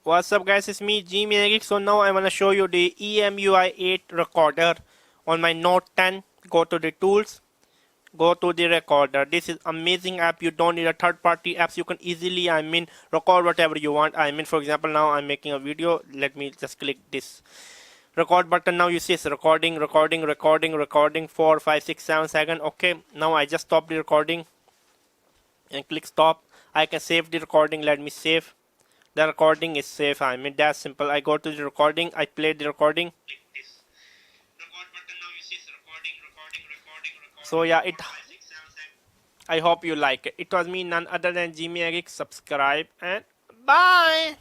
What's up guys, it's me Geek. So now I want to show you the EMUI 8 recorder on my Note 10. Go to the tools, go to the recorder. This is amazing app. You don't need a third party apps. You can easily record whatever you want. For example, now I'm making a video. Let me just click this record button. Now you see it's recording 4 5 6 7 seconds. Okay, now I just stop the recording and click stop. I can save the recording. Let me save. The recording is safe. That's simple. I go to the recording, I play the recording. Click this record button. Now you see it's recording. So yeah, I hope you like it. It was me, none other than Geek. Subscribe and bye.